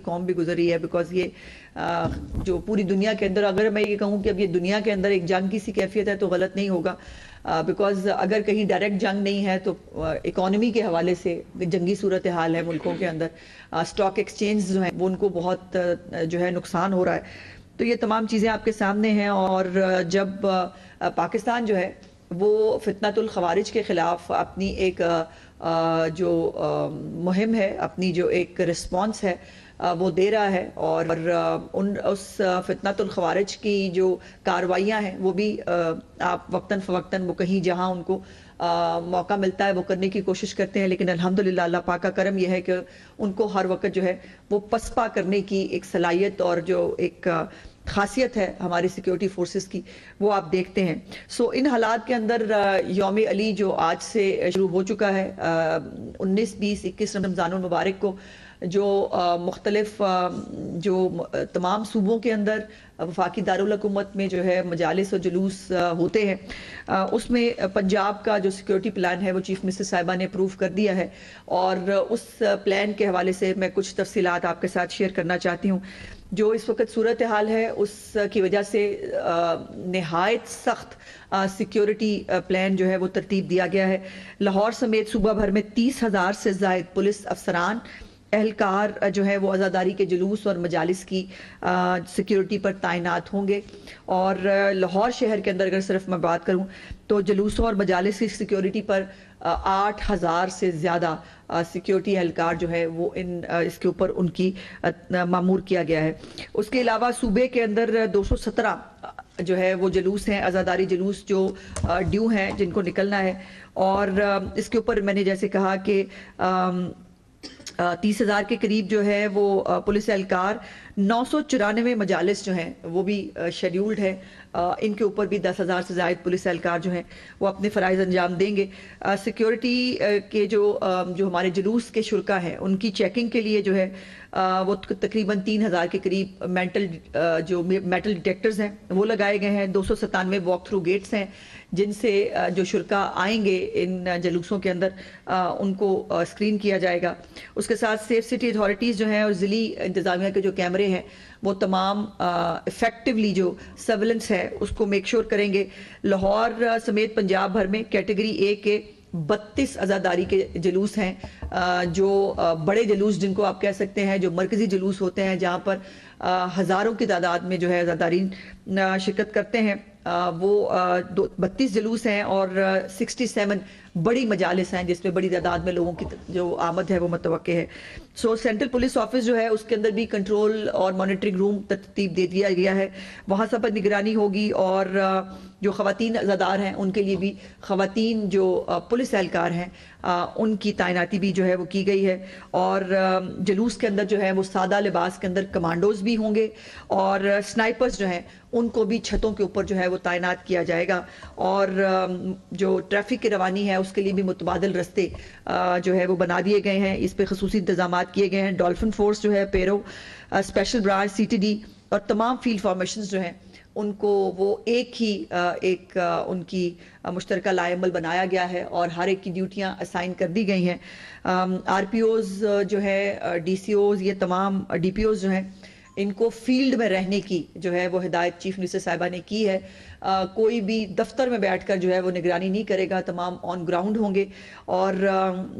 قوم بھی گزری ہے، بیکاز یہ جو پوری دنیا کے اندر، اگر میں یہ کہوں کہ اب یہ دنیا کے اندر ایک جنگ کی سی کیفیت ہے تو غلط نہیں ہوگا، بیکاز اگر کہیں ڈائریکٹ جنگ نہیں ہے تو اکانومی کے حوالے سے جنگی صورتحال ہے ملکوں کے اندر، اسٹاک ایکسچینج جو ہیں وہ ان کو بہت جو ہے نقصان ہو رہا ہے. تو یہ تمام چیزیں آپ کے سامنے ہیں. اور جب پاکستان جو ہے وہ فتنۃ الخوارج کے خلاف اپنی ایک جو مہم ہے، اپنی جو ایک رسپانس ہے وہ دے رہا ہے، اور اس فتنۃ الخوارج کی جو کارروائیاں ہیں وہ بھی آپ وقتاً فوقتاً وہ کہیں جہاں ان کو موقع ملتا ہے وہ کرنے کی کوشش کرتے ہیں، لیکن الحمدللہ اللہ پاک کا کرم یہ ہے کہ ان کو ہر وقت جو ہے وہ پسپا کرنے کی ایک صلاحیت اور جو ایک خاصیت ہے ہماری سیکیورٹی فورسز کی، وہ آپ دیکھتے ہیں. سو ان حالات کے اندر یوم علی جو آج سے شروع ہو چکا ہے، 19 20 21 رمضان المبارک کو جو مختلف جو تمام صوبوں کے اندر وفاقی دارالحکومت میں جو ہے مجالس و جلوس ہوتے ہیں، اس میں پنجاب کا جو سیکیورٹی پلان ہے وہ چیف منسٹر صاحبہ نے اپروو کر دیا ہے، اور اس پلان کے حوالے سے میں کچھ تفصیلات آپ کے ساتھ شیئر کرنا چاہتی ہوں. جو اس وقت صورتحال ہے اس کی وجہ سے نہایت سخت سیکیورٹی پلان جو ہے وہ ترتیب دیا گیا ہے. لاہور سمیت صوبہ بھر میں 30,000 سے زائد پولیس افسران اہلکار جو ہے وہ عزاداری کے جلوس اور مجالس کی سیکیورٹی پر تعینات ہوں گے. اور لاہور شہر کے اندر اگر صرف میں بات کروں تو جلوسوں اور مجالس کی سیکیورٹی پر 8,000 سے زیادہ سیکیورٹی اہلکار جو ہے وہ اس کے اوپر ان کی مامور کیا گیا ہے. اس کے علاوہ صوبے کے اندر 217 جو ہے وہ جلوس ہیں، عزاداری جلوس جو ڈیو ہیں جن کو نکلنا ہے، اور اس کے اوپر میں نے جیسے کہا کہ 30,000 کے قریب جو ہے وہ پولیس اہلکار، 994 مجالس جو ہیں وہ بھی شیڈیولڈ ہیں، ان کے اوپر بھی 10,000 سے زائد پولیس اہلکار جو ہیں وہ اپنے فرائض انجام دیں گے. سیکیورٹی کے جو ہمارے جلوس کے شرکا ہیں ان کی چیکنگ کے لیے جو ہے وہ تقریباً 3,000 کے قریب میٹل ڈیٹیکٹرز ہیں وہ لگائے گئے ہیں. 297 واک تھرو گیٹس ہیں جن سے جو شرکا آئیں گے ان جلوسوں کے اندر ان کو اسکرین کیا جائے گا. اس کے ساتھ سیف سٹی اتھارٹیز جو ہیں اور ضلعی انتظامیہ کے جو کیمرے ہیں وہ تمام افیکٹولی جو سرویلنس ہے اس کو میک شور کریں گے. لاہور سمیت پنجاب بھر میں کیٹیگری اے کے 32 عزاداری کے جلوس ہیں، جو بڑے جلوس جن کو آپ کہہ سکتے ہیں جو مرکزی جلوس ہوتے ہیں جہاں پر ہزاروں کی تعداد میں جو ہے عزادارین شرکت کرتے ہیں، وہ 32 جلوس ہیں اور 67 بڑی مجالس ہیں جس میں بڑی تعداد میں لوگوں کی جو آمد ہے وہ متوقع ہے. سو سینٹرل پولیس آفس جو ہے اس کے اندر بھی کنٹرول اور مانیٹرنگ روم ترتیب دے دیا گیا ہے، وہاں سب پر نگرانی ہوگی. اور جو خواتین عزادار ہیں ان کے لیے بھی خواتین جو پولیس اہلکار ہیں ان کی تعیناتی بھی جو ہے وہ کی گئی ہے. اور جلوس کے اندر جو ہے وہ سادہ لباس کے اندر کمانڈوز بھی ہوں گے، اور سنائپرز جو ہیں ان کو بھی چھتوں کے اوپر جو ہے وہ تعینات کیا جائے گا. اور جو ٹریفک کی روانی ہے اس کے لیے بھی متبادل رستے جو ہے وہ بنا دیے گئے ہیں، اس پہ خصوصی انتظامات کیے گئے ہیں. ڈولفن فورس جو ہے، پیرو special branch, C T D اور تمام فیلڈ فارمیشنز جو ہیں ان کو وہ ایک ہی ان کی مشترکہ لائحہ عمل بنایا گیا ہے اور ہر ایک کی ڈیوٹیاں اسائن کر دی گئی ہیں. آر پی اوز جو ہے، ڈی سی اوز، یہ تمام ڈی پی اوز جو ہیں ان کو فیلڈ میں رہنے کی جو ہے وہ ہدایت چیف منسٹر صاحبہ نے کی ہے. کوئی بھی دفتر میں بیٹھ کر جو ہے وہ نگرانی نہیں کرے گا، تمام آن گراؤنڈ ہوں گے. اور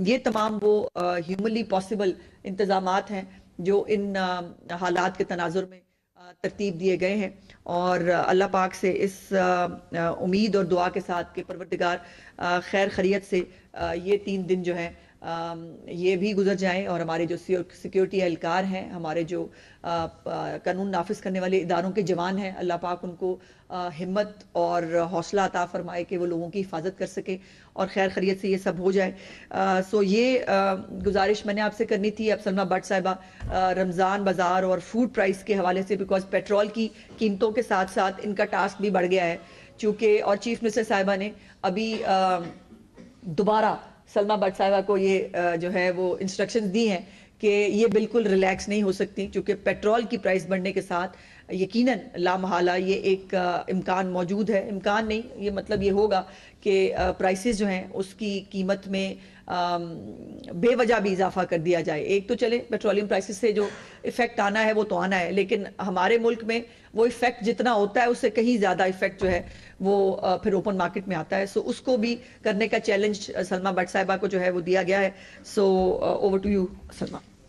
یہ تمام وہ ہیومنلی پاسبل انتظامات ہیں جو ان حالات کے تناظر میں ترتیب دیے گئے ہیں. اور اللہ پاک سے اس امید اور دعا کے ساتھ کہ پروردگار خیر خیریت سے یہ 3 دن جو ہیں یہ بھی گزر جائیں، اور ہمارے جو سیکیورٹی اہلکار ہیں، ہمارے جو قانون نافذ کرنے والے اداروں کے جوان ہیں، اللہ پاک ان کو ہمت اور حوصلہ عطا فرمائے کہ وہ لوگوں کی حفاظت کر سکے اور خیر خیریت سے یہ سب ہو جائے. سو یہ گزارش میں نے آپ سے کرنی تھی. اب سلمہ بٹ صاحبہ رمضان بازار اور فوڈ پرائس کے حوالے سے، بیکاز پیٹرول کی قیمتوں کے ساتھ ساتھ ان کا ٹاسک بھی بڑھ گیا ہے چونکہ، اور چیف منسٹر صاحبہ نے ابھی دوبارہ سلمہ بٹ صاحبہ کو یہ جو ہے وہ انسٹرکشنز دی ہیں کہ یہ بالکل ریلیکس نہیں ہو سکتی، چونکہ پیٹرول کی پرائس بڑھنے کے ساتھ یقیناً لامحالہ یہ ایک امکان موجود ہے، امکان نہیں، یہ مطلب یہ ہوگا کہ پرائسز جو ہیں اس کی قیمت میں بے وجہ بھی اضافہ کر دیا جائے. ایک تو چلے پیٹرولیم پرائسز سے جو افیکٹ آنا ہے وہ تو آنا ہے، لیکن ہمارے ملک میں وہ افیکٹ جتنا ہوتا ہے اس سے کہیں زیادہ افیکٹ جو ہے وہ پھر اوپن مارکیٹ میں آتا ہے. سو اس کو بھی کرنے کا چیلنج سلما بٹ صاحبہ کو جو ہے وہ دیا گیا ہے. سو اوور ٹو یو سلما.